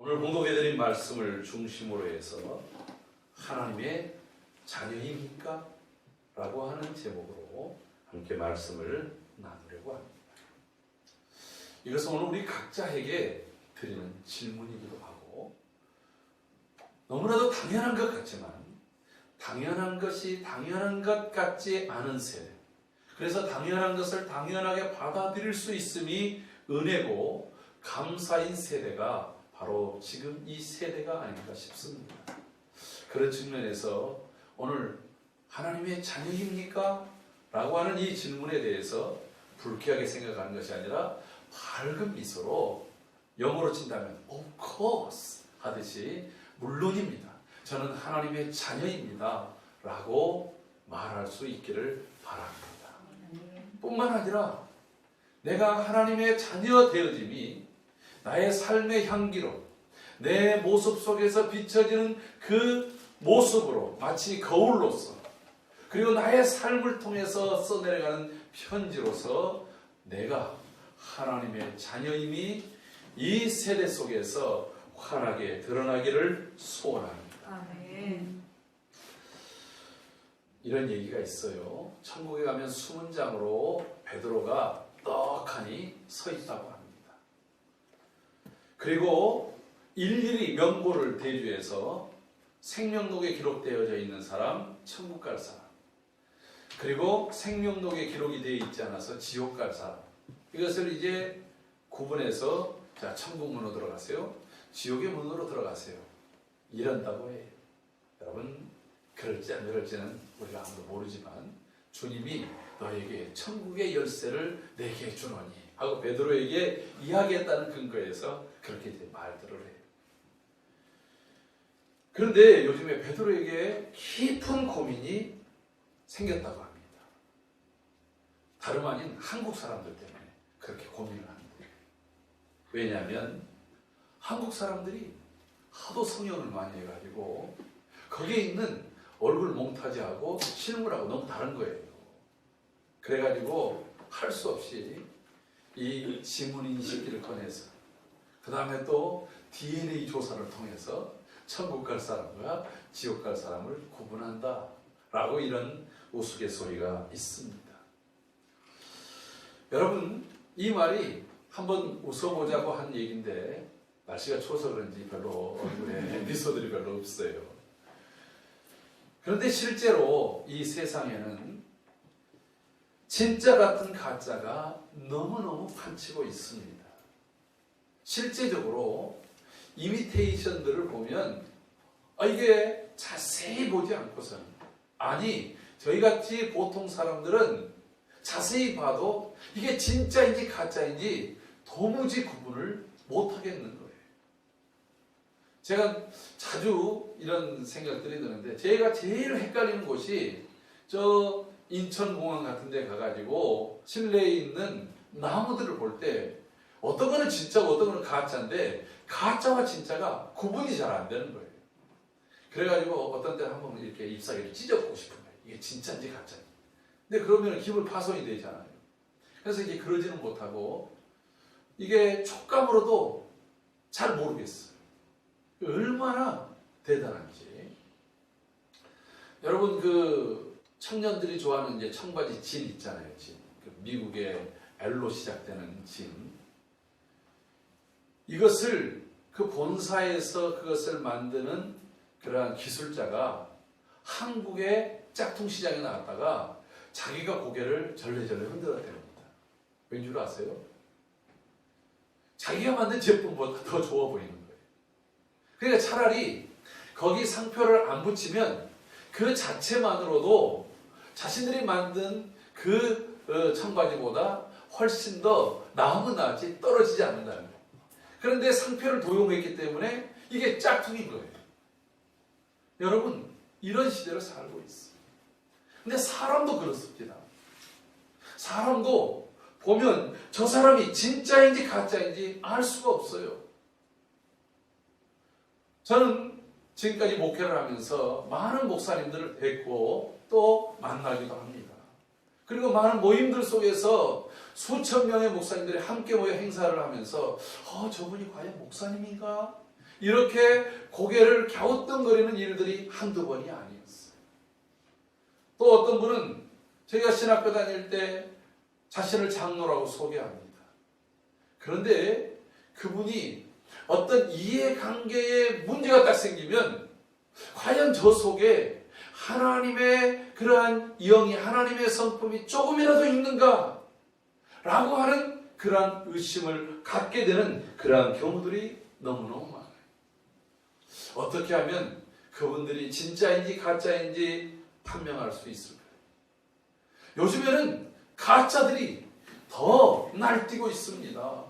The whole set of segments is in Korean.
오늘 공독해드린 말씀을 중심으로 해서 하나님의 자녀입니까? 라고 하는 제목으로 함께 말씀을 나누려고 합니다. 이것은 오늘 우리 각자에게 드리는 질문이기도 하고 너무나도 당연한 것 같지만 당연한 것이 당연한 것 같지 않은 세대, 그래서 당연한 것을 당연하게 받아들일 수 있음이 은혜고 감사인 세대가 바로 지금 이 세대가 아닌가 싶습니다. 그런 측면에서 오늘 하나님의 자녀입니까? 라고 하는 이 질문에 대해서 불쾌하게 생각하는 것이 아니라 밝은 미소로 영어로 친다면 of course 하듯이 물론입니다. 저는 하나님의 자녀입니다. 라고 말할 수 있기를 바랍니다. 뿐만 아니라 내가 하나님의 자녀 되어짐이 나의 삶의 향기로 내 모습 속에서 비춰지는 그 모습으로 마치 거울로서 그리고 나의 삶을 통해서 써내려가는 편지로서 내가 하나님의 자녀임이 이 세대 속에서 환하게 드러나기를 소원합니다. 아멘. 이런 얘기가 있어요. 천국에 가면 수문장으로 베드로가 떡하니 서 있다고 합니다. 그리고 일일이 명고를 대주해서 생명록에 기록되어져 있는 사람, 천국 갈 사람, 그리고 생명록에 기록이 되어 있지 않아서 지옥 갈 사람, 이것을 이제 구분해서 자, 천국 문으로 들어가세요, 지옥의 문으로 들어가세요, 이런다고 해요. 여러분, 그럴지 안 그럴지는 우리가 아무도 모르지만 주님이 너에게 천국의 열쇠를 내게 주노니 하고 베드로에게 이야기했다는 근거에서 그렇게 이제 말들을 해요. 그런데 요즘에 베드로에게 깊은 고민이 생겼다고 합니다. 다름 아닌 한국 사람들 때문에 그렇게 고민을 하는 거예요. 왜냐하면 한국 사람들이 하도 성형을 많이 해가지고 거기에 있는 얼굴 몽타주하고 실물하고 너무 다른 거예요. 그래가지고 할 수 없이 이 지문인식기를 꺼내서 그 다음에 또 DNA 조사를 통해서 천국 갈 사람과 지옥 갈 사람을 구분한다 라고 이런 우스갯소리가 있습니다. 여러분, 이 말이 한번 웃어보자고 한 얘기인데 날씨가 추워서 그런지 별로 얼굴에 미소들이 별로 없어요. 그런데 실제로 이 세상에는 진짜 같은 가짜가 너무너무 판치고 있습니다. 실제적으로 이미테이션들을 보면 이게 자세히 보지 않고서는, 아니 저희같이 보통 사람들은 자세히 봐도 이게 진짜인지 가짜인지 도무지 구분을 못하겠는 거예요. 제가 자주 이런 생각들이 드는데 제가 제일 헷갈리는 곳이 저 인천공항 같은 데 가가지고 실내에 있는 나무들을 볼 때 어떤 거는 진짜고 어떤 거는 가짜인데 가짜와 진짜가 구분이 잘 안 되는 거예요. 그래가지고 어떤 때는 한번 이렇게 잎사귀를 찢어보고 싶은 거예요. 이게 진짜인지 가짜인지. 근데 그러면 기분 파손이 되잖아요. 그래서 이제 그러지는 못하고 이게 촉감으로도 잘 모르겠어요. 얼마나 대단한지. 여러분, 그 청년들이 좋아하는 이제 청바지 진 있잖아요. 진. 그 미국의 L로 시작되는 진. 이것을 그 본사에서 그것을 만드는 그러한 기술자가 한국의 짝퉁 시장에 나왔다가 자기가 고개를 절레절레 흔들었답니다. 왠 줄 아세요? 자기가 만든 제품보다 더 좋아 보이는 거예요. 그러니까 차라리 거기 상표를 안 붙이면 그 자체만으로도 자신들이 만든 그 청바지보다 훨씬 더 나으면 나았지 떨어지지 않는다는 거예요. 그런데 상표를 도용했기 때문에 이게 짝퉁인 거예요. 여러분, 이런 시대를 살고 있어요. 근데 사람도 그렇습니다. 사람도 보면 저 사람이 진짜인지 가짜인지 알 수가 없어요. 저는 지금까지 목회를 하면서 많은 목사님들을 뵙고 또 만나기도 합니다. 그리고 많은 모임들 속에서 수천 명의 목사님들이 함께 모여 행사를 하면서 저분이 과연 목사님인가? 이렇게 고개를 갸우뚱거리는 일들이 한두 번이 아니었어요. 또 어떤 분은 제가 신학교 다닐 때 자신을 장로라고 소개합니다. 그런데 그분이 어떤 이해관계에 문제가 딱 생기면 과연 저 속에 하나님의 그러한 영이, 하나님의 성품이 조금이라도 있는가? 라고 하는 그러한 의심을 갖게 되는 그러한 경우들이 너무너무 많아요. 어떻게 하면 그분들이 진짜인지 가짜인지 판명할 수 있을까요? 요즘에는 가짜들이 더 날뛰고 있습니다.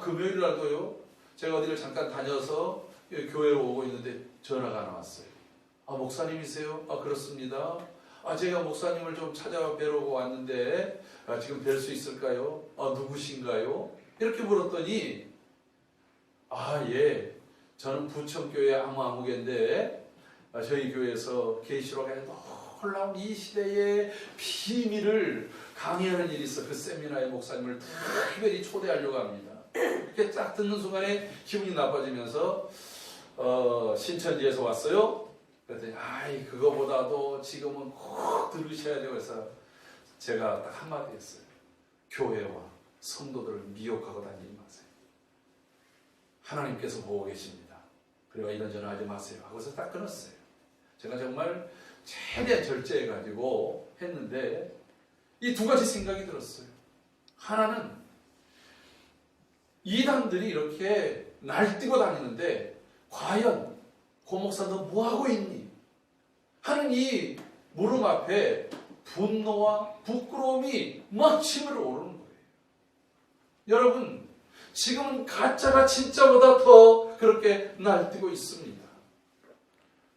금요일 날도요, 제가 어디를 잠깐 다녀서 교회로 오고 있는데 전화가 나왔어요. 목사님이세요? 그렇습니다. 제가 목사님을 좀 찾아뵈러 왔는데 지금 뵐 수 있을까요? 누구신가요? 이렇게 물었더니 예, 저는 부천교회 아무개인데 저희 교회에서 계시록에 놀라운 이 시대의 비밀을 강의하는 일이 있어 그 세미나에 목사님을 특별히 초대하려고 합니다. 이렇게 딱 듣는 순간에 기분이 나빠지면서 신천지에서 왔어요. 그랬더니 그거보다도 지금은 꼭 들으셔야 되고 해서 제가 딱 한마디 했어요. 교회와 성도들을 미혹하고 다니지 마세요. 하나님께서 보고 계십니다. 그리고 이런 전화 하지 마세요 하고서 딱 끊었어요. 제가 정말 최대한 절제해가지고 했는데 이 두 가지 생각이 들었어요. 하나는 이단들이 이렇게 날뛰고 다니는데 과연 고 목사 너 뭐하고 있니? 하는 이 물음 앞에 분노와 부끄러움이 막 치밀어 오르는 거예요. 여러분, 지금은 가짜가 진짜보다 더 그렇게 날뛰고 있습니다.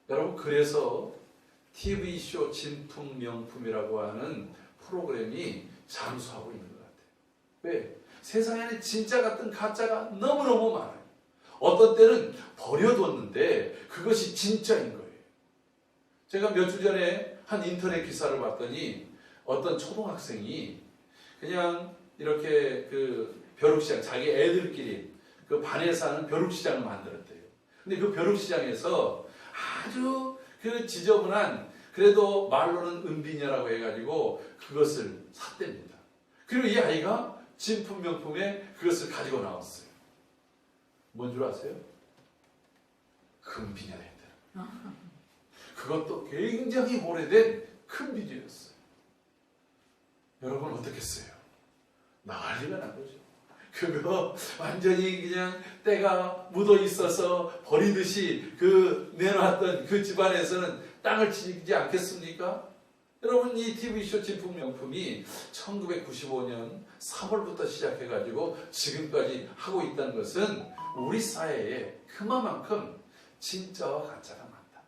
여러분, 그래서 TV쇼 진품명품이라고 하는 프로그램이 잠수하고 있는 것 같아요. 왜? 세상에는 진짜 같은 가짜가 너무너무 많아요. 어떤 때는 버려뒀는데 그것이 진짜인 거예요. 제가 몇 주 전에 한 인터넷 기사를 봤더니 어떤 초등학생이 그냥 이렇게 그 벼룩시장, 자기 애들끼리 그 반에서 하는 벼룩시장을 만들었대요. 근데 그 벼룩시장에서 아주 그 지저분한, 그래도 말로는 은비녀라고 해가지고 그것을 샀답니다. 그리고 이 아이가 진품 명품에 그것을 가지고 나왔어요. 뭔 줄 아세요? 금비녀였대요. 그것도 굉장히 오래된 큰 비녀였어요. 여러분 어떻겠어요? 난리가 난 거죠. 그거 완전히 그냥 때가 묻어 있어서 버리듯이 그 내놨던 그 집안에서는 땅을 치지 않겠습니까? 여러분, 이 TV쇼 진품 명품이 1995년 3월부터 시작해가지고 지금까지 하고 있다는 것은 우리 사회에 그만큼 진짜와 가짜가 많다.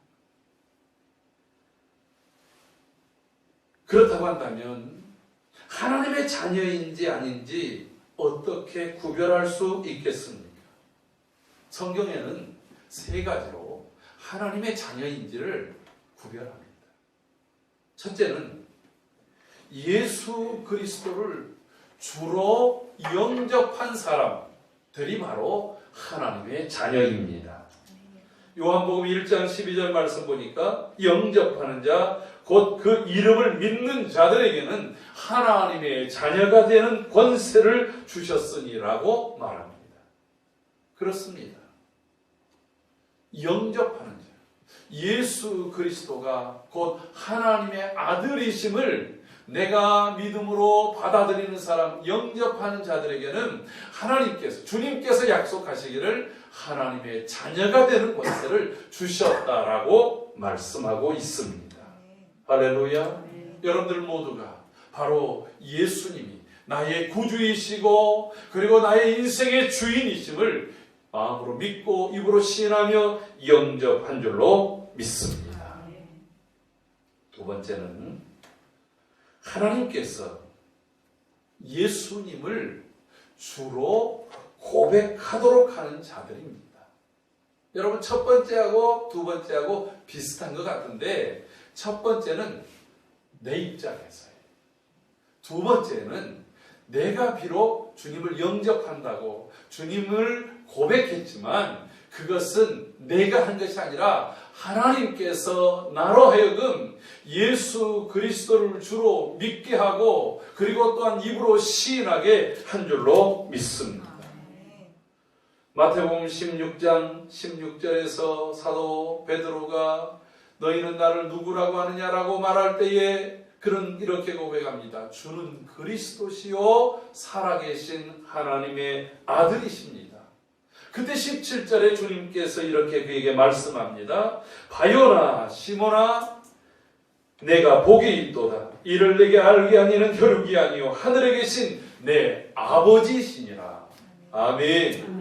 그렇다고 한다면 하나님의 자녀인지 아닌지 어떻게 구별할 수 있겠습니까? 성경에는 세 가지로 하나님의 자녀인지를 구별합니다. 첫째는 예수 그리스도를 주로 영접한 사람들이 바로 하나님의 자녀입니다. 요한복음 1장 12절 말씀 보니까 영접하는 자, 곧 그 이름을 믿는 자들에게는 하나님의 자녀가 되는 권세를 주셨으니라고 말합니다. 그렇습니다. 영접하는 자, 예수 그리스도가 곧 하나님의 아들이심을 내가 믿음으로 받아들이는 사람, 영접하는 자들에게는 하나님께서, 주님께서 약속하시기를 하나님의 자녀가 되는 권세를 주셨다라고 말씀하고 있습니다. 할렐루야. 여러분들 모두가 바로 예수님이 나의 구주이시고 그리고 나의 인생의 주인이심을 마음으로 믿고 입으로 시인하며 영접한 줄로 믿습니다. 두 번째는 하나님께서 예수님을 주로 고백하도록 하는 자들입니다. 여러분, 첫 번째하고 두 번째하고 비슷한 것 같은데 첫 번째는 내 입장에서예요. 두 번째는 내가 비록 주님을 영접한다고 주님을 고백했지만 그것은 내가 한 것이 아니라 하나님께서 나로 하여금 예수 그리스도를 주로 믿게 하고 그리고 또한 입으로 시인하게 한 줄로 믿습니다. 마태복음 16장 16절에서 사도 베드로가 너희는 나를 누구라고 하느냐라고 말할 때에 그는 이렇게 고백합니다. 주는 그리스도시요 살아계신 하나님의 아들이십니다. 그때 17절에 주님께서 이렇게 그에게 말씀합니다. 바요나 시몬아 내가 복이 있도다. 이를 내게 알게 하니는 혈육이 아니요 하늘에 계신 내 아버지시니라. 아멘.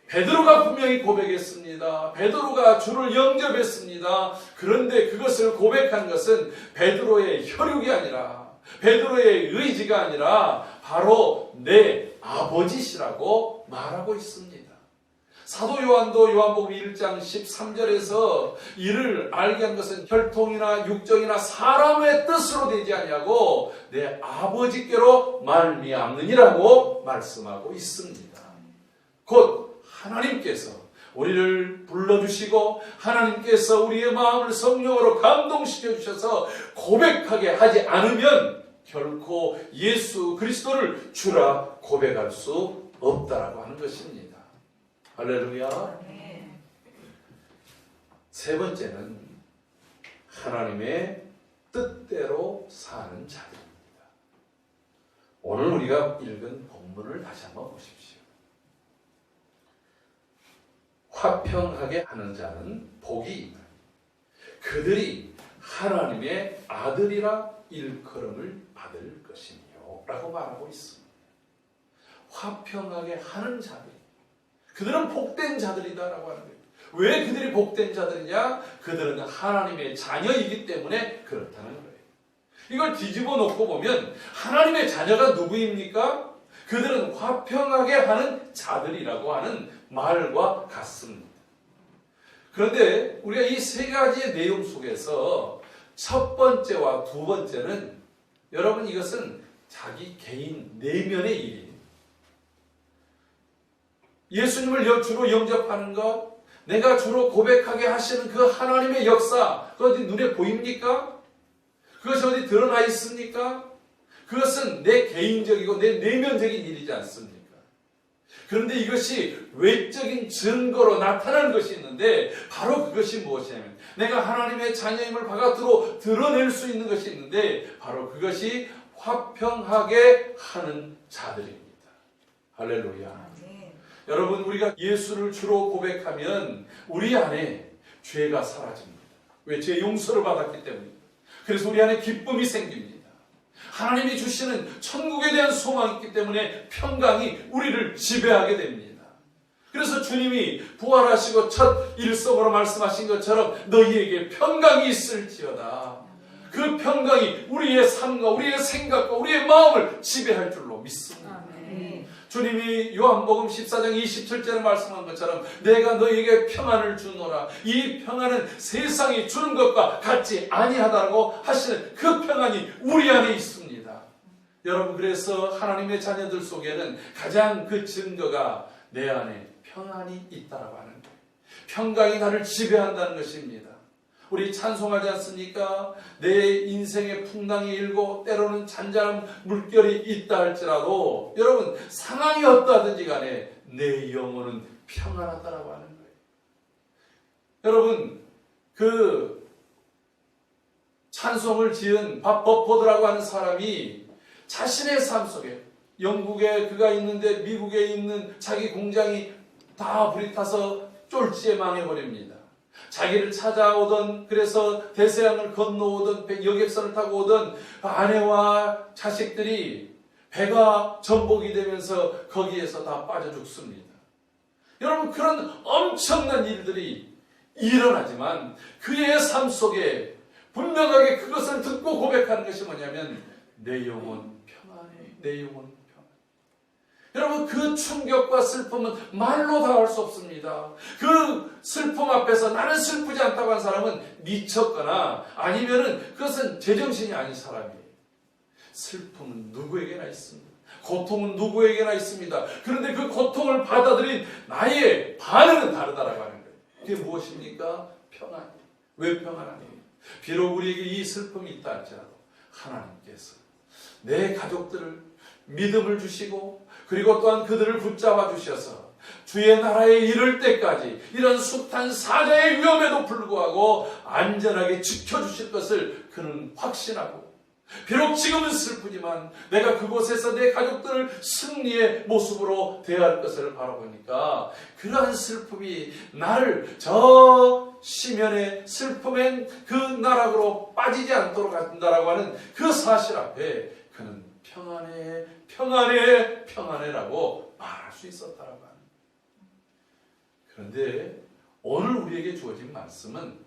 베드로가 분명히 고백했습니다. 베드로가 주를 영접했습니다. 그런데 그것을 고백한 것은 베드로의 혈육이 아니라 베드로의 의지가 아니라 바로 내 아버지시라고 말하고 있습니다. 사도 요한도 요한복음 1장 13절에서 이를 알게 한 것은 혈통이나 육정이나 사람의 뜻으로 되지 아니하고 내 아버지께로 말미암느니라고 말씀하고 있습니다. 곧 하나님께서 우리를 불러주시고 하나님께서 우리의 마음을 성령으로 감동시켜 주셔서 고백하게 하지 않으면 결코 예수 그리스도를 주라 고백할 수 없다라고 하는 것입니다. 할렐루야. 세 번째는 하나님의 뜻대로 사는 자들입니다. 오늘 우리가 읽은 본문을 다시 한번 보십시오. 화평하게 하는 자는 복이 있나니 그들이 하나님의 아들이라 일컬음을 받을 것이니요 라고 말하고 있습니다. 화평하게 하는 자들, 그들은 복된 자들이다라고 하는 거예요. 왜 그들이 복된 자들이냐? 그들은 하나님의 자녀이기 때문에 그렇다는 거예요. 이걸 뒤집어 놓고 보면 하나님의 자녀가 누구입니까? 그들은 화평하게 하는 자들이라고 하는 말과 같습니다. 그런데 우리가 이 세 가지의 내용 속에서 첫 번째와 두 번째는 여러분 이것은 자기 개인 내면의 일이에요. 예수님을 주로 영접하는 것, 내가 주로 고백하게 하시는 그 하나님의 역사, 그것이 눈에 보입니까? 그것이 어디 드러나 있습니까? 그것은 내 개인적이고 내 내면적인 일이지 않습니까? 그런데 이것이 외적인 증거로 나타나는 것이 있는데 바로 그것이 무엇이냐면 내가 하나님의 자녀임을 바깥으로 드러낼 수 있는 것이 있는데 바로 그것이 화평하게 하는 자들입니다. 할렐루야. 여러분 우리가 예수를 주로 고백하면 우리 안에 죄가 사라집니다. 왜? 죄 용서를 받았기 때문입니다. 그래서 우리 안에 기쁨이 생깁니다. 하나님이 주시는 천국에 대한 소망이 있기 때문에 평강이 우리를 지배하게 됩니다. 그래서 주님이 부활하시고 첫 일성으로 말씀하신 것처럼 너희에게 평강이 있을지어다. 그 평강이 우리의 삶과 우리의 생각과 우리의 마음을 지배할 줄로 믿습니다. 주님이 요한복음 14장 27절에 말씀한 것처럼 내가 너희에게 평안을 주노라. 이 평안은 세상이 주는 것과 같지 아니하다고 하시는 그 평안이 우리 안에 있습니다. 여러분 그래서 하나님의 자녀들 속에는 가장 그 증거가 내 안에 평안이 있다라고 하는 거예요. 평강이 나를 지배한다는 것입니다. 우리 찬송하지 않습니까? 내 인생의 풍랑이 일고 때로는 잔잔한 물결이 있다 할지라도 여러분 상황이 어떠하든지 간에 내 영혼은 평안하다라고 하는 거예요. 여러분 그 찬송을 지은 밥 버포드라고 하는 사람이 자신의 삶 속에 영국에 그가 있는데 미국에 있는 자기 공장이 다 불이 타서 쫄지에 망해버립니다. 자기를 찾아오던 그래서 대서양을 건너오던 여객선을 타고 오던 아내와 자식들이 배가 전복이 되면서 거기에서 다 빠져 죽습니다. 여러분 그런 엄청난 일들이 일어나지만 그의 삶 속에 분명하게 그것을 듣고 고백하는 것이 뭐냐면 내 영혼 평안해. 내 영혼 평안해. 여러분 그 충격과 슬픔은 말로 다 할 수 없습니다. 그 슬픔 앞에서 나는 슬프지 않다고 한 사람은 미쳤거나 아니면은 그것은 제정신이 아닌 사람이에요. 슬픔은 누구에게나 있습니다. 고통은 누구에게나 있습니다. 그런데 그 고통을 받아들인 나의 반응은 다르다라고 하는 거예요. 이게 무엇입니까? 평안. 왜 평안하니? 비록 우리에게 이 슬픔이 있다 할지라도 하나님께서 내 가족들을 믿음을 주시고 그리고 또한 그들을 붙잡아 주셔서 주의 나라에 이를 때까지 이런 숱한 사자의 위험에도 불구하고 안전하게 지켜주실 것을 그는 확신하고, 비록 지금은 슬프지만 내가 그곳에서 내 가족들을 승리의 모습으로 대할 것을 바라보니까 그러한 슬픔이 나를 저 시면의 슬픔엔 그 나락으로 빠지지 않도록 한다라고 하는 그 사실 앞에 그는 평안해, 평안해, 평안해라고 말할 수 있었다라고 하는. 그런데 오늘 우리에게 주어진 말씀은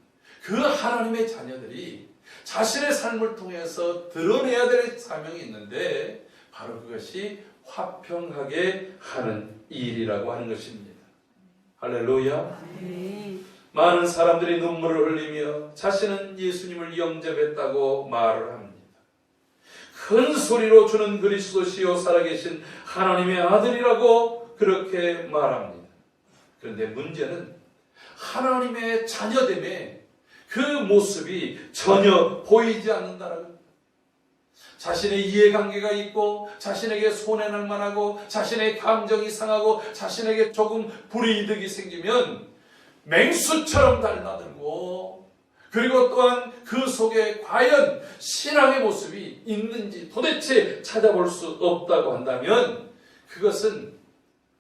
그 하나님의 자녀들이 자신의 삶을 통해서 드러내야 될 사명이 있는데 바로 그것이 화평하게 하는 일이라고 하는 것입니다. 할렐루야. 많은 사람들이 눈물을 흘리며 자신은 예수님을 영접했다고 말을 합니다. 큰 소리로 주는 그리스도시요 살아계신 하나님의 아들이라고 그렇게 말합니다. 그런데 문제는 하나님의 자녀됨에 그 모습이 전혀 보이지 않는다라는 겁니다. 자신의 이해관계가 있고 자신에게 손해날 만하고 자신의 감정이 상하고 자신에게 조금 불이익이 생기면 맹수처럼 달라들고, 그리고 또한 그 속에 과연 신앙의 모습이 있는지 도대체 찾아볼 수 없다고 한다면 그것은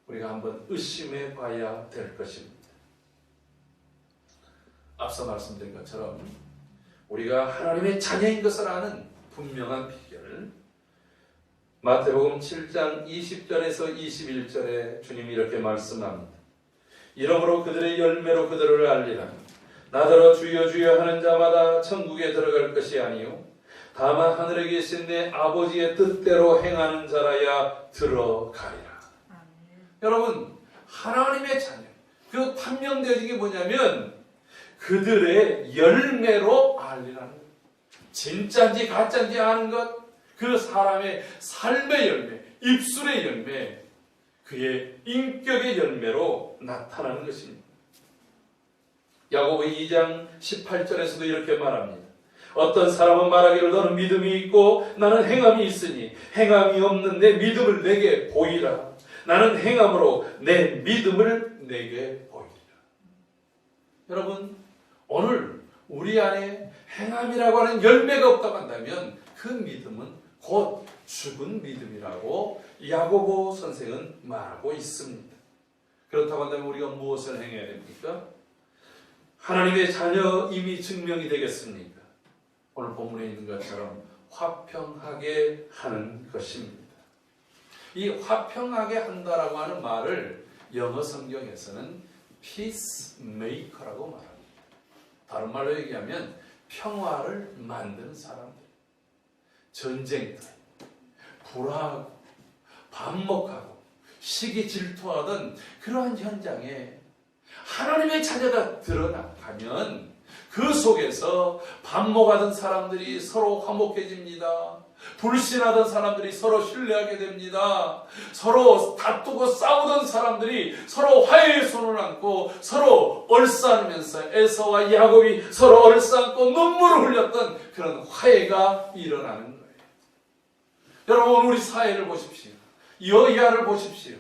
우리가 한번 의심해 봐야 될 것입니다. 앞서 말씀드린 것처럼 우리가 하나님의 자녀인 것을 아는 분명한 비결, 마태복음 7장 20절에서 21절에 주님이 이렇게 말씀합니다. 이러므로 그들의 열매로 그들을 알리라. 나더러 주여 주여 하는 자마다 천국에 들어갈 것이 아니요 다만 하늘에 계신 내 아버지의 뜻대로 행하는 자라야 들어가리라. 여러분, 하나님의 자녀, 그 판명되어진 게 뭐냐면 그들의 열매로 알리라는 것. 진짜인지 가짜인지 아는 것, 그 사람의 삶의 열매, 입술의 열매, 그의 인격의 열매로 나타나는 것입니다. 야고보 2장 18절에서도 이렇게 말합니다. 어떤 사람은 말하기를 너는 믿음이 있고 나는 행함이 있으니 행함이 없는 내 믿음을 내게 보이라. 나는 행함으로 내 믿음을 내게 보이리라. 여러분, 오늘 우리 안에 행함이라고 하는 열매가 없다고 한다면 그 믿음은 곧 죽은 믿음이라고 야고보 선생은 말하고 있습니다. 그렇다고 한다면 우리가 무엇을 행해야 됩니까? 하나님의 자녀임이 증명이 되겠습니까? 오늘 본문에 있는 것처럼 화평하게 하는 것입니다. 이 화평하게 한다라고 하는 말을 영어 성경에서는 peacemaker라고 말합니다. 다른 말로 얘기하면 평화를 만드는 사람들, 전쟁터, 불화하고 반목하고 시기 질투하던 그러한 현장에 하나님의 자녀가 드러나가면 그 속에서 반목하던 사람들이 서로 화목해집니다. 불신하던 사람들이 서로 신뢰하게 됩니다. 서로 다투고 싸우던 사람들이 서로 화해의 손을 안고 서로 얼싸안으면서 에서와 야곱이 서로 얼싸안고 눈물을 흘렸던 그런 화해가 일어나는 거예요. 여러분, 우리 사회를 보십시오. 여야를 보십시오.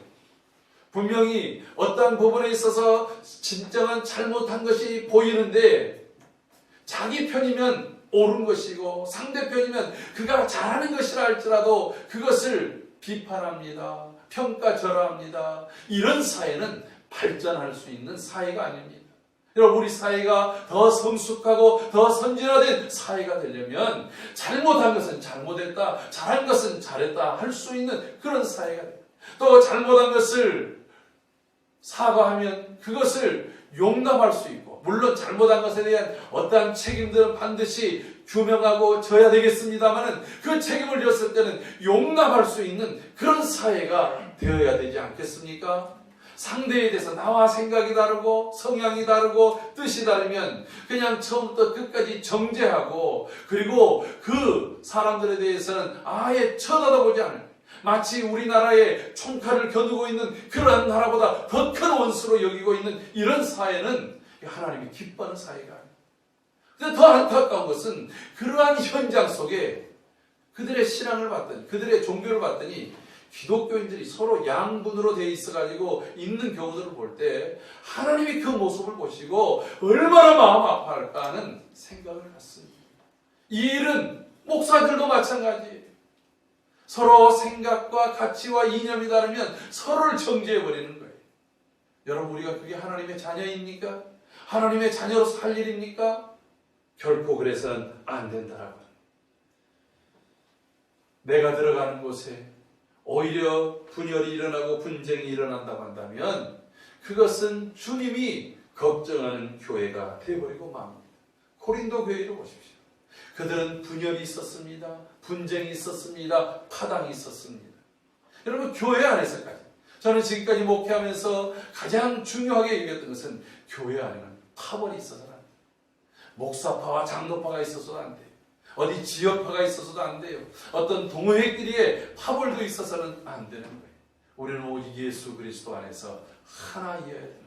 분명히 어떤 부분에 있어서 진정한 잘못한 것이 보이는데 자기 편이면 옳은 것이고 상대편이면 그가 잘하는 것이라 할지라도 그것을 비판합니다. 평가절하합니다. 이런 사회는 발전할 수 있는 사회가 아닙니다. 여러분, 우리 사회가 더 성숙하고 더 선진화된 사회가 되려면 잘못한 것은 잘못했다, 잘한 것은 잘했다 할 수 있는 그런 사회가 됩니다. 또 잘못한 것을 사과하면 그것을 용납할 수 있고, 물론 잘못한 것에 대한 어떠한 책임들은 반드시 규명하고 져야 되겠습니다만 그 책임을 졌을 때는 용납할 수 있는 그런 사회가 되어야 되지 않겠습니까? 상대에 대해서 나와 생각이 다르고 성향이 다르고 뜻이 다르면 그냥 처음부터 끝까지 정죄하고, 그리고 그 사람들에 대해서는 아예 쳐다보지 않을, 마치 우리나라의 총칼을 겨누고 있는 그러한 나라보다 더 큰 원수로 여기고 있는 이런 사회는 하나님이 기뻐하는 사회가 아니에요. 근데 더 안타까운 것은 그러한 현장 속에 그들의 신앙을 봤더니, 그들의 종교를 봤더니 기독교인들이 서로 양분으로 되어 있어가지고 있는 경우들을 볼 때 하나님이 그 모습을 보시고 얼마나 마음 아파할까 하는 생각을 갖습니다. 이 일은 목사들도 마찬가지예요. 서로 생각과 가치와 이념이 다르면 서로를 정죄해버리는 거예요. 여러분, 우리가 그게 하나님의 자녀입니까? 하나님의 자녀로 살 일입니까? 결코 그래서는 안 된다라고. 내가 들어가는 곳에 오히려 분열이 일어나고 분쟁이 일어난다고 한다면 그것은 주님이 걱정하는 교회가 되어버리고 맙니다. 고린도 교회를 보십시오. 그들은 분열이 있었습니다. 분쟁이 있었습니다. 파당이 있었습니다. 여러분, 교회 안에서까지 저는 지금까지 목회하면서 가장 중요하게 얘기했던 것은 교회 안에는 파벌이 있어서는 안 돼요. 목사파와 장로파가 있어서도 안 돼요. 어디 지역파가 있어서도 안 돼요. 어떤 동호회끼리의 파벌도 있어서는 안 되는 거예요. 우리는 오직 예수 그리스도 안에서 하나이어야 됩니다.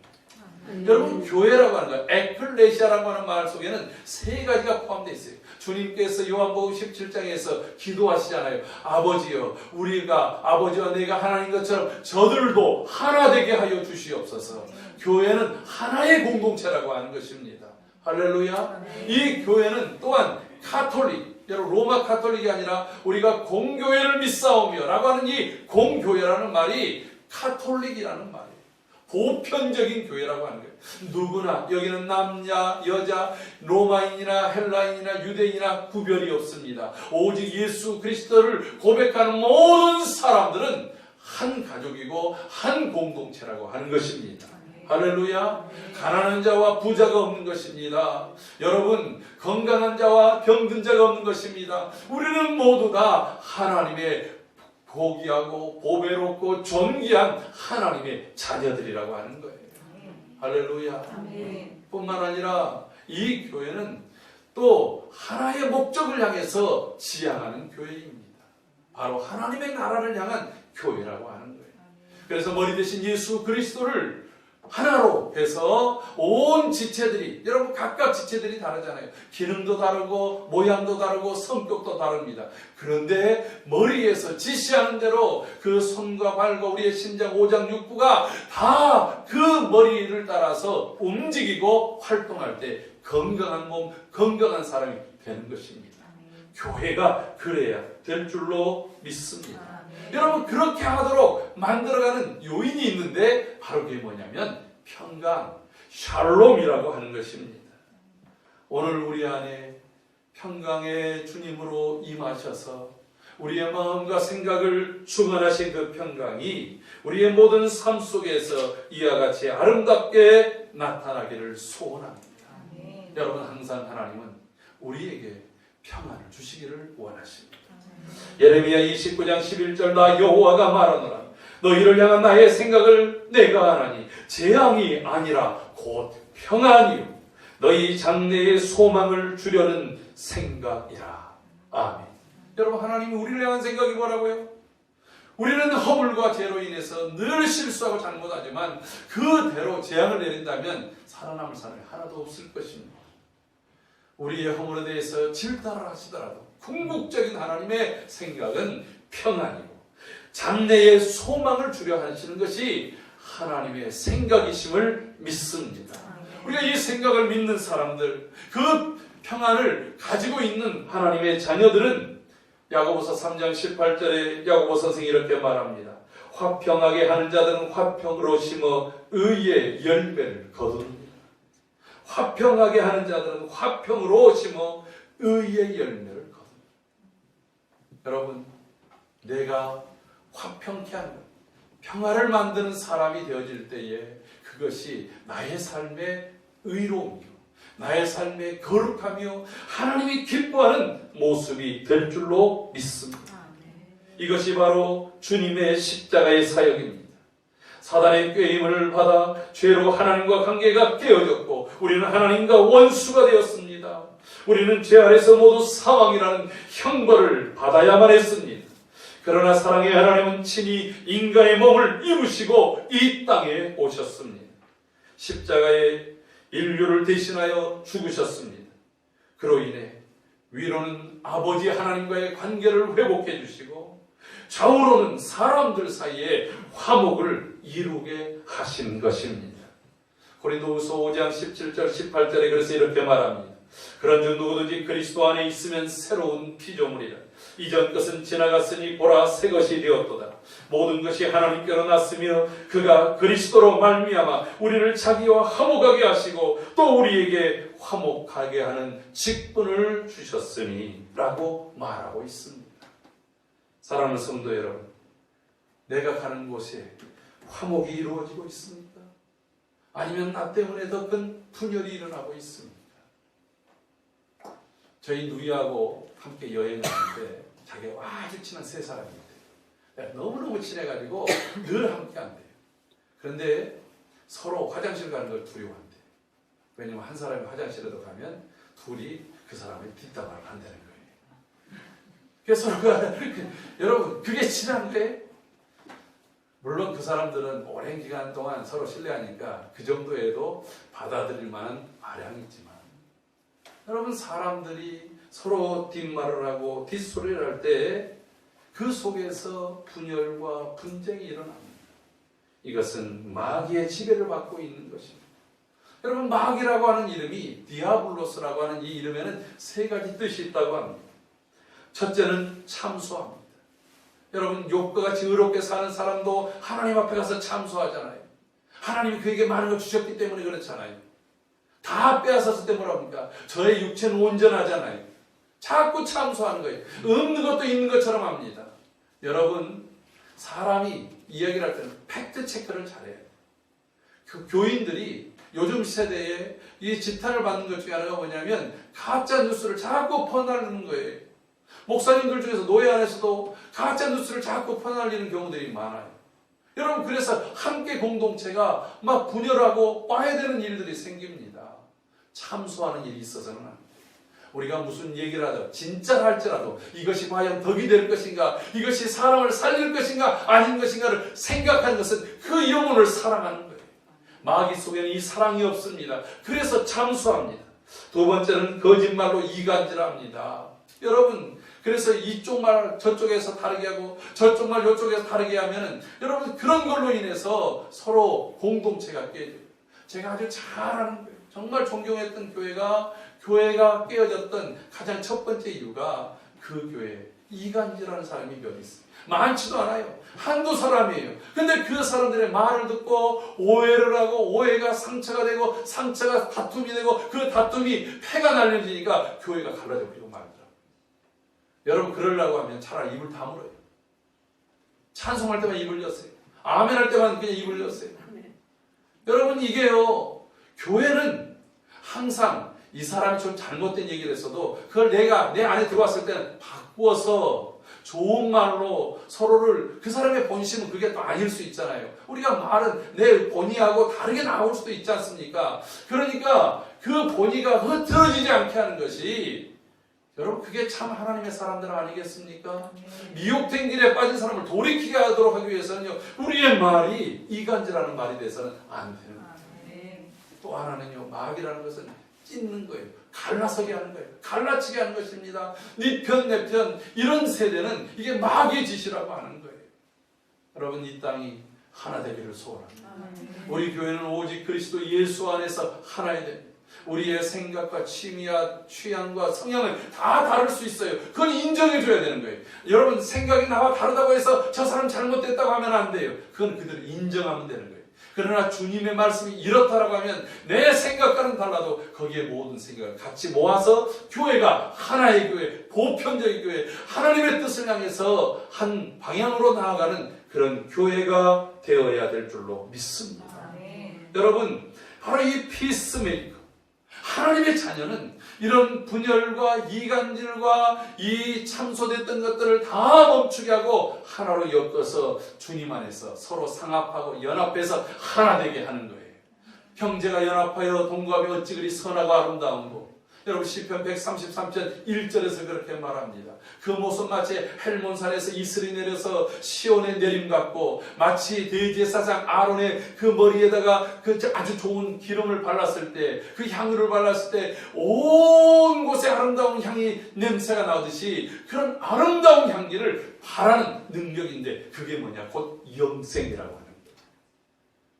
여러분, 교회라고 하는 거, 에클레시아라고 하는 말 속에는 세 가지가 포함되어 있어요. 주님께서 요한복음 17장에서 기도하시잖아요. 아버지여, 우리가 아버지와 내가 하나님 것처럼 저들도 하나 되게 하여 주시옵소서. 교회는 하나의 공동체라고 하는 것입니다. 할렐루야. 이 교회는 또한 카톨릭, 여러분 로마 카톨릭이 아니라 우리가 공교회를 믿사오며 라고 하는 이 공교회라는 말이 카톨릭이라는 말이에요. 보편적인 교회라고 하는 거예요. 누구나, 여기는 남자, 여자, 로마인이나 헬라인이나 유대인이나 구별이 없습니다. 오직 예수 그리스도를 고백하는 모든 사람들은 한 가족이고 한 공동체라고 하는 것입니다. 할렐루야. 가난한 자와 부자가 없는 것입니다. 여러분, 건강한 자와 병든 자가 없는 것입니다. 우리는 모두 다 하나님의 고귀하고 보배롭고 존귀한 하나님의 자녀들이라고 하는 거예요. 할렐루야. 뿐만 아니라 이 교회는 또 하나의 목적을 향해서 지향하는 교회입니다. 바로 하나님의 나라를 향한 교회라고 하는 거예요. 그래서 머리 대신 예수 그리스도를 하나로 해서 온 지체들이, 여러분 각각 지체들이 다르잖아요. 기능도 다르고 모양도 다르고 성격도 다릅니다. 그런데 머리에서 지시하는 대로 그 손과 발과 우리의 심장, 오장, 육부가 다 그 머리를 따라서 움직이고 활동할 때 건강한 몸, 건강한 사람이 되는 것입니다. 교회가 그래야 될 줄로 믿습니다. 여러분, 그렇게 하도록 만들어가는 요인이 있는데 바로 그게 뭐냐면 평강, 샬롬이라고 하는 것입니다. 오늘 우리 안에 평강의 주님으로 임하셔서 우리의 마음과 생각을 충만하신 그 평강이 우리의 모든 삶 속에서 이와 같이 아름답게 나타나기를 소원합니다. 여러분, 항상 하나님은 우리에게 평안을 주시기를 원하십니다. 예레미야 29장 11절 나 여호와가 말하노라 너희를 향한 나의 생각을 내가 아나니 재앙이 아니라 곧 평안이요 너희 장래의 소망을 주려는 생각이라. 아멘. 여러분, 하나님이 우리를 향한 생각이 뭐라고요? 우리는 허물과 죄로 인해서 늘 실수하고 잘못하지만 그대로 재앙을 내린다면 살아남을 사람이 하나도 없을 것입니다. 우리의 허물에 대해서 질타를 하시더라도 궁극적인 하나님의 생각은 평안이고 장래의 소망을 주려 하시는 것이 하나님의 생각이심을 믿습니다. 우리가 이 생각을 믿는 사람들, 그 평안을 가지고 있는 하나님의 자녀들은 야고보서 3장 18절에 야고보 선생이 이렇게 말합니다. 화평하게 하는 자들은 화평으로 심어 의의 열매를 거두느니라. 화평하게 하는 자들은 화평으로 심어 의의 열매를 거둡니다. 여러분, 내가 화평케 하는 것, 평화를 만드는 사람이 되어질 때에 그것이 나의 삶의 의로움이요 나의 삶의 거룩하며 하나님이 기뻐하는 모습이 될 줄로 믿습니다. 이것이 바로 주님의 십자가의 사역입니다. 사단의 꾀임을 받아 죄로 하나님과 관계가 깨어졌고 우리는 하나님과 원수가 되었습니다. 우리는 죄 아래서 모두 사망이라는 형벌을 받아야만 했습니다. 그러나 사랑의 하나님은 친히 인간의 몸을 입으시고 이 땅에 오셨습니다. 십자가에 인류를 대신하여 죽으셨습니다. 그로 인해 위로는 아버지 하나님과의 관계를 회복해 주시고 좌우로는 사람들 사이에 화목을 이루게 하신 것입니다. 고린도후서 5장 17절 18절에 그래서 이렇게 말합니다. 그런즉 누구든지 그리스도 안에 있으면 새로운 피조물이라. 이전 것은 지나갔으니 보라 새 것이 되었도다. 모든 것이 하나님께로 났으며 그가 그리스도로 말미암아 우리를 자기와 화목하게 하시고 또 우리에게 화목하게 하는 직분을 주셨으니 라고 말하고 있습니다. 사랑하는 성도 여러분, 내가 가는 곳에 화목이 이루어지고 있습니까? 아니면 나 때문에 더 큰 분열이 일어나고 있습니까? 저희 누이하고 함께 여행을 하는데 자기가 아주 친한 세 사람이 있대요. 너무너무 친해가지고 늘 함께 한대요. 그런데 서로 화장실 가는 걸 두려워한대요. 왜냐면 한 사람이 화장실에도 가면 둘이 그 사람의 뒷담화를 한다는 거예요. 그래서 서로가 여러분 그게 친한데 물론 그 사람들은 오랜 기간 동안 서로 신뢰하니까 그 정도에도 받아들일 만한 아량이 있지만 여러분 사람들이 서로 뒷말을 하고 뒷소리를 할 때 그 속에서 분열과 분쟁이 일어납니다. 이것은 마귀의 지배를 받고 있는 것입니다. 여러분 마귀라고 하는 이름이 디아블로스라고 하는 이 이름에는 세 가지 뜻이 있다고 합니다. 첫째는 참소합니다. 여러분 욥과 같이 의롭게 사는 사람도 하나님 앞에 가서 참소하잖아요. 하나님이 그에게 많은 걸 주셨기 때문에 그렇잖아요. 다 빼앗았을 때 뭐라 합니까? 저의 육체는 온전하잖아요. 자꾸 참소하는 거예요. 없는 것도 있는 것처럼 합니다. 여러분 사람이 이야기를 할 때는 팩트 체크를 잘해요. 그 교인들이 요즘 세대에 이 지탄을 받는 것 중에 하나가 뭐냐면 가짜 뉴스를 자꾸 퍼나르는 거예요. 목사님들 중에서 노예 안에서도 가짜 뉴스를 자꾸 퍼날리는 경우들이 많아요. 여러분 그래서 함께 공동체가 막 분열하고 빠해되는 일들이 생깁니다. 참소하는 일이 있어서는 안 돼요. 우리가 무슨 얘기를 하죠. 진짜 할지라도 이것이 과연 덕이 될 것인가, 이것이 사람을 살릴 것인가 아닌 것인가를 생각하는 것은 그 영혼을 사랑하는 거예요. 마귀 속에는 이 사랑이 없습니다. 그래서 참소합니다. 두 번째는 거짓말로 이간질합니다. 여러분 그래서 이쪽 말 저쪽에서 다르게 하고 저쪽 말 이쪽에서 다르게 하면은 여러분 그런 걸로 인해서 서로 공동체가 깨져요. 제가 아주 잘 아는 거예요. 정말 존경했던 교회가 깨어졌던 가장 첫 번째 이유가 그 교회에 이간질하는 사람이 몇 있어요. 많지도 않아요. 한두 사람이에요. 근데 그 사람들의 말을 듣고 오해를 하고 오해가 상처가 되고 상처가 다툼이 되고 그 다툼이 패가 날려지니까 교회가 갈라져 버리고 말더라고요. 여러분 그러려고 하면 차라리 입을 다물어요. 찬송할 때만 입을 여세요. 아멘 할 때만 그냥 입을 여세요. 여러분 이게요. 교회는 항상 이 사람이 좀 잘못된 얘기를 했어도 그걸 내가 내 안에 들어왔을 때는 바꾸어서 좋은 말로 서로를 그 사람의 본심은 그게 또 아닐 수 있잖아요. 우리가 말은 내 본의하고 다르게 나올 수도 있지 않습니까? 그러니까 그 본의가 흐트러지지 않게 하는 것이 여러분 그게 참 하나님의 사람들 아니겠습니까? 미혹된 길에 빠진 사람을 돌이키게 하도록 하기 위해서는요. 우리의 말이 이간질하는 말이 돼서는 안 되는 거예요. 또 하나는요. 마귀라는 것은 찢는 거예요. 갈라서게 하는 거예요. 갈라치게 하는 것입니다. 네 편, 내 편. 이런 세대는 이게 마귀의 짓이라고 하는 거예요. 여러분 이 땅이 하나 되기를 소원합니다. 우리 교회는 오직 그리스도 예수 안에서 하나야 됩니다. 우리의 생각과 취미와 취향과 성향을 다 다를 수 있어요. 그건 인정해줘야 되는 거예요. 여러분 생각이 나와 다르다고 해서 저 사람 잘못됐다고 하면 안 돼요. 그건 그대로 인정하면 되는 거예요. 그러나 주님의 말씀이 이렇다라고 하면 내 생각과는 달라도 거기에 모든 생각을 같이 모아서 교회가 하나의 교회, 보편적인 교회, 하나님의 뜻을 향해서 한 방향으로 나아가는 그런 교회가 되어야 될 줄로 믿습니다. 여러분 바로 이 피스메이커 하나님의 자녀는 이런 분열과 이간질과 이 참소됐던 것들을 다 멈추게 하고 하나로 엮어서 주님 안에서 서로 상합하고 연합해서 하나 되게 하는 거예요. 형제가 연합하여 동거하며 어찌 그리 선하고 아름다운고 여러분 시편 133편 1절에서 그렇게 말합니다. 그 모습 마치 헬몬산에서 이슬이 내려서 시온의 내림 같고 마치 대제사장 아론의 그 머리에다가 그 아주 좋은 기름을 발랐을 때 그 향유를 발랐을 때 온 곳에 아름다운 향이 냄새가 나듯이 그런 아름다운 향기를 발하는 능력인데 그게 뭐냐? 곧 영생이라고 하는 거예요.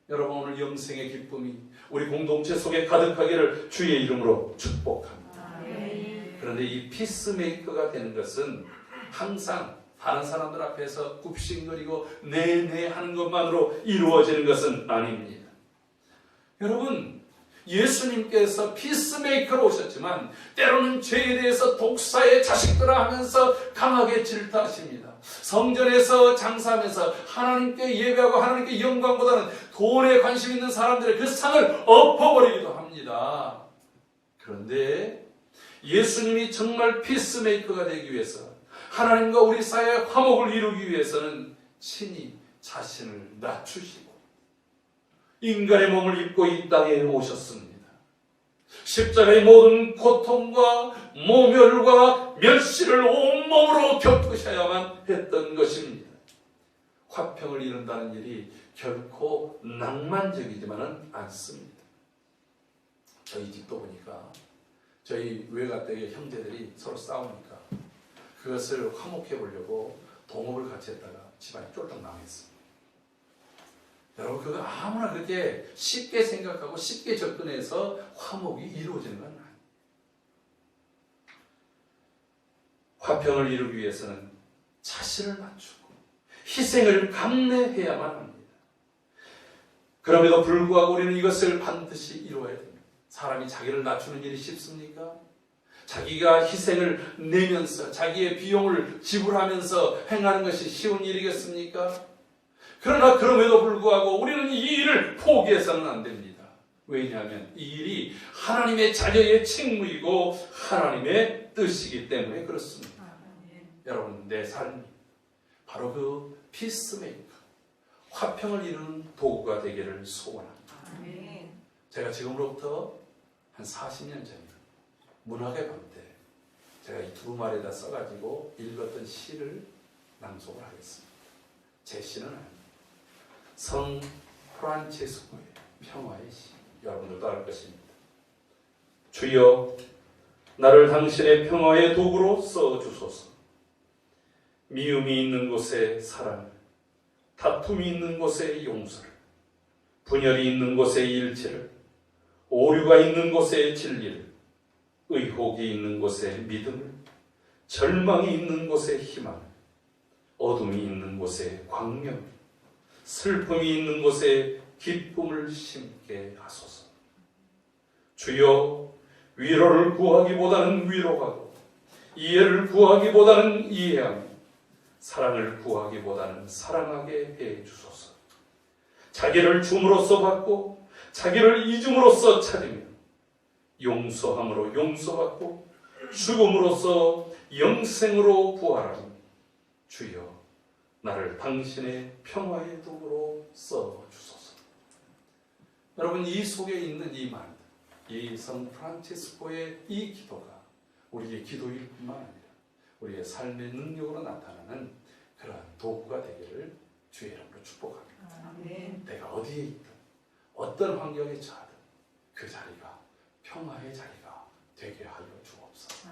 여러분 오늘 영생의 기쁨이 우리 공동체 속에 가득하기를 주의 이름으로 축복합니다. 그런데 이 피스메이커가 되는 것은 항상 다른 사람들 앞에서 굽신거리고 네네 하는 것만으로 이루어지는 것은 아닙니다. 여러분 예수님께서 피스메이커로 오셨지만 때로는 죄에 대해서 독사의 자식들아 하면서 강하게 질타하십니다. 성전에서 장사하면서 하나님께 예배하고 하나님께 영광보다는 돈에 관심 있는 사람들의 그 상을 엎어버리기도 합니다. 그런데 예수님이 정말 피스메이커가 되기 위해서 하나님과 우리 사이의 화목을 이루기 위해서는 친히 자신을 낮추시고 인간의 몸을 입고 이 땅에 오셨습니다. 십자가의 모든 고통과 모멸과 멸시를 온몸으로 겪으셔야만 했던 것입니다. 화평을 이룬다는 일이 결코 낭만적이지만은 않습니다. 저희 집도 보니까 저희 외가댁의 형제들이 서로 싸우니까 그것을 화목해 보려고 동업을 같이 했다가 집안이 쫄딱 망했어요. 여러분 그거 아무나 그렇게 쉽게 생각하고 쉽게 접근해서 화목이 이루어지는 건 아니에요. 화평을 이루기 위해서는 자신을 낮추고 희생을 감내해야만 합니다. 그럼에도 불구하고 우리는 이것을 반드시 이루어야 됩니다. 사람이 자기를 낮추는 일이 쉽습니까? 자기가 희생을 내면서 자기의 비용을 지불하면서 행하는 것이 쉬운 일이겠습니까? 그러나 그럼에도 불구하고 우리는 이 일을 포기해서는 안 됩니다. 왜냐하면 이 일이 하나님의 자녀의 책무이고 하나님의 뜻이기 때문에 그렇습니다. 여러분 내 삶이 바로 그 피스메이커, 화평을 이루는 도구가 되기를 소원합니다. 제가 지금으로부터 한 40년 전에 문학의 밤 때 제가 이 두루마리에다 써가지고 읽었던 시를 낭송을 하겠습니다. 제 시는 아닙니다. 성 프란체스코의 평화의 시. 여러분들도 알 것입니다. 주여 나를 당신의 평화의 도구로 써주소서. 미움이 있는 곳에 사랑을, 다툼이 있는 곳에 용서를, 분열이 있는 곳에 일치를, 오류가 있는 곳에 진리를, 의혹이 있는 곳에 믿음을, 절망이 있는 곳에 희망을, 어둠이 있는 곳에 광명을, 슬픔이 있는 곳에 기쁨을 심게 하소서. 주여 위로를 구하기보다는 위로하고 이해를 구하기보다는 이해하며 사랑을 구하기보다는 사랑하게 해 주소서. 자기를 줌으로써 받고 자기를 잊음으로써 찾으며 용서함으로 용서받고 죽음으로써 영생으로 부활하며 주여 나를 당신의 평화의 도구로 써주소서. 여러분 이 속에 있는 이 말, 이 성 프란치스코의 이 기도가 우리의 기도일 뿐만 아니라 우리의 삶의 능력으로 나타나는 그러한 도구가 되기를 주의 이름으로 축복합니다. 내가 어디에 있든 어떤 환경에 처하든 그 자리가 평화의 자리가 되게 하여 주옵소서.